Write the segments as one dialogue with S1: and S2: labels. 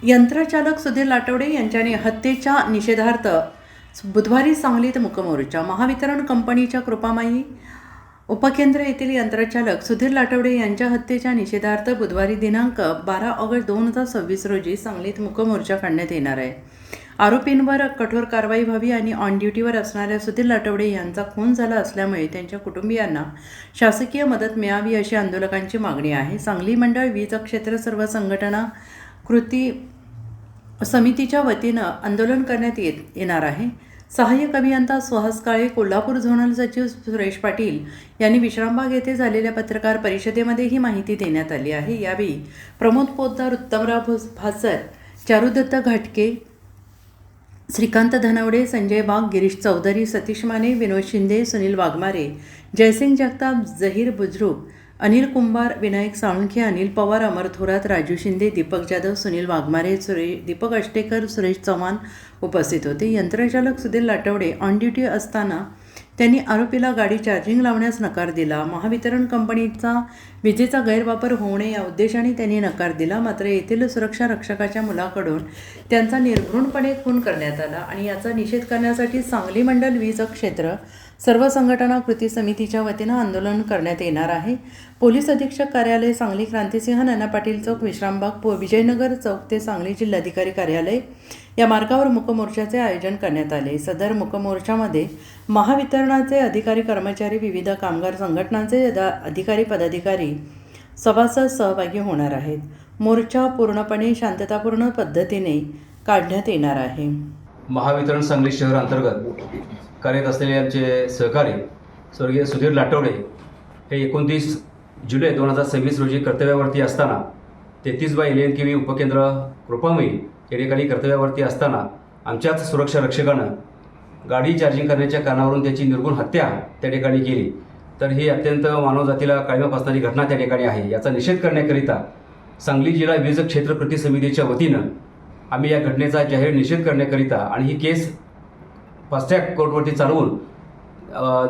S1: यंत्रचालक सुधीर लाटवडे यांच्या हत्येच्या निषेधार्थ बुधवारी सांगलीत मूकमोर्चा. महावितरण कंपनीच्या कृपामाई उपकेंद्र येथील यंत्रचालक सुधीर लाटवडे यांच्या हत्येच्या निषेधार्थ बुधवारी दिनांक 12 ऑगस्ट 2026 रोजी सांगलीत मूकमोर्चा काढण्यात येणार आहे. आरोपींवर कठोर कारवाई व्हावी आणि ऑन ड्युटीवर असणाऱ्या सुधीर लाटवडे यांचा खून झाला असल्यामुळे त्यांच्या कुटुंबियांना शासकीय मदत मिळावी अशी आंदोलकांची मागणी आहे. सांगली मंडळ वीज क्षेत्र सर्व संघटना कृती समितीच्या वतीनं आंदोलन करण्यात येणार आहे. सहाय्यक अभियंता सुहास काळे, कोल्हापूर झोनल सचिव सुरेश पाटील यांनी विश्रामबाग येथे झालेल्या पत्रकार परिषदेमध्ये ही माहिती देण्यात आली आहे. यावेळी प्रमोद पोद्दार, उत्तमराव भासर, चारुदत्त घाटके, श्रीकांत धनवडे, संजय बाग, गिरीश चौधरी, सतीश माने, विनोद शिंदे, सुनील वाघमारे, जयसिंग जगताप, जहीर बुजरूक, अनिल कुंभार, विनायक साळुंखे, अनिल पवार, अमर थोरात, राजू शिंदे, दीपक जाधव, सुनील वाघमारे, दीपक अष्टेकर, सुरेश चव्हाण उपस्थित होते. यंत्रचालक सुधीर लाटवडे ऑन ड्युटी असताना त्यांनी आरोपीला गाडी चार्जिंग लावण्यास नकार दिला. महावितरण कंपनीचा विजेचा गैरवापर होऊ नये या उद्देशाने त्यांनी नकार दिला. मात्र येथील सुरक्षा रक्षकाच्या मुलाकडून त्यांचा निर्घृणपणे खून करण्यात आला आणि याचा निषेध करण्यासाठी सांगली मंडल वीज क्षेत्र सर्व संघटना कृती समितीच्या वतीनं आंदोलन करण्यात येणार आहे. पोलीस अधीक्षक कार्यालय सांगली, क्रांतिसिंह नाना पाटील चौक, विश्रामबाग, विजयनगर चौक ते सांगली जिल्हाधिकारी कार्यालय या मार्गावर मूकमोर्चाचे आयोजन करण्यात आले. सदर मूकमोर्चामध्ये महावितरणाचे अधिकारी, कर्मचारी, विविध कामगार संघटनांचे अधिकारी, पदाधिकारी, सभासद सहभागी होणार आहेत. मोर्चा पूर्णपणे शांततापूर्ण पद्धतीने काढण्यात येणार आहे.
S2: महावितरण सांगली शहर अंतर्गत कार्यरत असलेले आमचे सहकारी स्वर्गीय सुधीर लाटवडे हे 29 जुलै 2026 रोजी कर्तव्यावरती असताना 33 LN KV उपकेंद्र कृपामयी या ठिकाणी कर्तव्यावरती असताना आमच्याच सुरक्षा रक्षकानं गाडी चार्जिंग करण्याच्या कारणावरून त्याची निर्घृण हत्या त्या ठिकाणी केली. तर ही अत्यंत मानवजातीला काळिमा फासणारी घटना त्या ठिकाणी आहे. याचा निषेध करण्याकरिता सांगली जिल्हा वीज क्षेत्र कृती समितीच्या वतीनं आम्ही या घटनेचा जाहीर निषेध करण्याकरिता आणि ही केस फास्ट ट्रॅक कोर्टवरती चालवून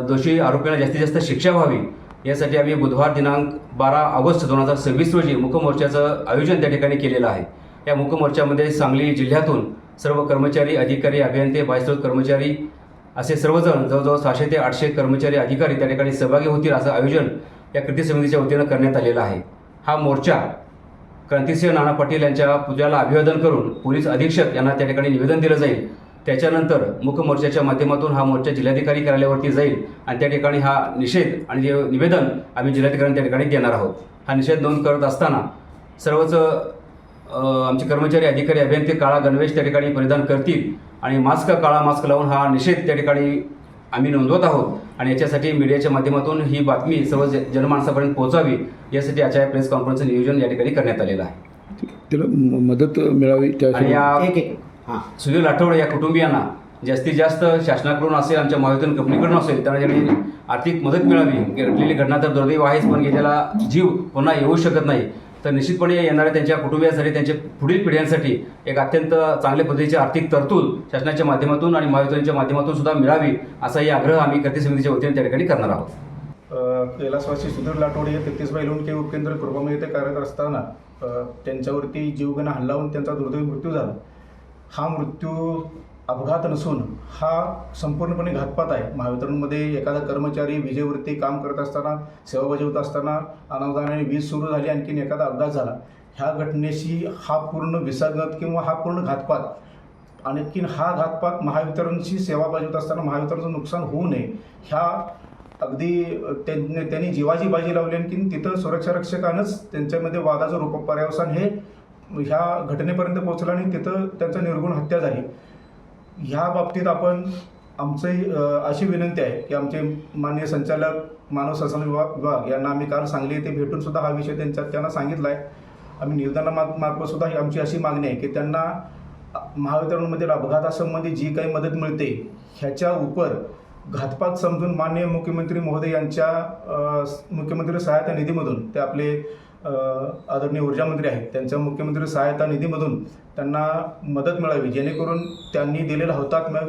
S2: दोषी आरोपींना जास्तीत जास्त शिक्षा व्हावी यासाठी आम्ही बुधवार दिनांक 12 ऑगस्ट 2026 रोजी मूकमोर्चाचं आयोजन त्या ठिकाणी केलेलं आहे. या मूकमोर्चामध्ये सांगली जिल्ह्यातून सर्व कर्मचारी, अधिकारी, अभियंते, बाह्यस्रोत कर्मचारी असे सर्वजण जवळजवळ 600 ते 800 कर्मचारी, अधिकारी त्या ठिकाणी सहभागी होतील असं आयोजन या कृती समितीच्या वतीनं करण्यात आलेलं आहे. हा मोर्चा क्रांतिसिंह नाना पाटील यांच्या पुतळ्याला अभिवादन करून पोलीस अधीक्षक यांना त्या ठिकाणी निवेदन दिलं जाईल. त्याच्यानंतर मूकमोर्चाच्या माध्यमातून हा मोर्चा जिल्हाधिकारी कार्यालयावरती जाईल आणि त्या ठिकाणी हा निषेध आणि निवेदन आम्ही जिल्हाधिकाऱ्यांना त्या ठिकाणी देणार आहोत. हा निषेध नोंद करत असताना सर्वच आमचे कर्मचारी, अधिकारी, अभियंते काळा गणवेश त्या ठिकाणी परिधान करतील आणि काळा मास्क लावून हा निषेध त्या ठिकाणी आम्ही नोंदवत आहोत आणि याच्यासाठी मीडियाच्या माध्यमातून ही बातमी सर्व जनमानसापर्यंत पोहोचावी यासाठी आजच्या प्रेस कॉन्फरन्सचं नियोजन या ठिकाणी करण्यात आलेलं आहे.
S3: त्याला मदत मिळावी आणि
S2: या सुधीर लाटवडे या कुटुंबियांना जास्तीत जास्त शासनाकडून असेल, आमच्या महावितरण कंपनीकडून असेल, त्यांना ज्यांनी आर्थिक मदत मिळावी. घडलेली घटना तर दुर्दैव आहेच, पण त्याला जीव पुन्हा येऊ शकत नाही. तर निश्चितपणे येणाऱ्या त्यांच्या कुटुंबियांसाठी, त्यांच्या पुढील पिढ्यांसाठी एक अत्यंत चांगल्या पद्धतीची आर्थिक तरतूद शासनाच्या माध्यमातून आणि महावितरणच्या माध्यमातून सुद्धा मिळावी असाही आग्रह आम्ही कृती समितीच्या वतीने त्या ठिकाणी करणार आहोत.
S4: कैलासवासी सुधीर लाटवडे हे 33 LN KV उपकेंद्र कृपामयी येथे कार्यरत असताना त्यांच्यावरती जीवघेणा हल्ला होऊन त्यांचा दुर्दैवी मृत्यू झाला. हा मृत्यू अपघात नसून हा संपूर्णपणे घातपात आहे. महावितरणमध्ये एखादा कर्मचारी विजेवरती काम करत असताना, सेवा बजावत असताना अनावधानाने वीज सुरू झाली, आणखीन एखादा अपघात झाला. ह्या घटनेशी हा पूर्ण विसंगत किंवा हा पूर्ण घातपात, आणखीन हा घातपात महावितरणची सेवा बजावत असताना महावितरणचं नुकसान होऊ नये ह्या अगदी त्यांनी जीवाची बाजी लावली. आणखीन तिथं सुरक्षा रक्षकानंच त्यांच्यामध्ये वादाचं पर्यावसान हे ह्या घटनेपर्यंत पोहोचलं आणि तिथं त्यांचं निर्घृण हत्या झाली. ह्या बाबतीत आमची अशी विनंती आहे की आमचे माननीय संचालक मानव संसाधन विभाग यांना आम्ही काल सांगली येथे भेटून सुद्धा हा विषय त्यांना सांगितला आहे. आम्ही निवेदनामार्फत सुद्धा ही आमची अशी मागणी आहे की त्यांना महावितरणमधील अपघातासंबंधी जी काही मदत मिळते ह्याच्या उपर घातपात समजून माननीय मुख्यमंत्री महोदय यांच्या मुख्यमंत्री सहायता निधीमधून, ते आपले आदरणीय ऊर्जामंत्री आहेत, त्यांच्या मुख्यमंत्री सहायता निधीमधून त्यांना मदत मिळावी, जेणेकरून त्यांनी दिलेला हुतात्मा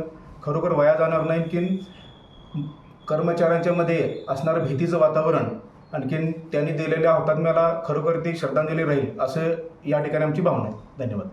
S4: खरोखर वाया जाणार नाही. आणखीन कर्मचाऱ्यांच्यामध्ये असणारं भीतीचं वातावरण, आणखीन त्यांनी दिलेल्या हुतात्म्याला खरोखर ती श्रद्धांजली राहील असं या ठिकाणी आमची भावना आहे. धन्यवाद.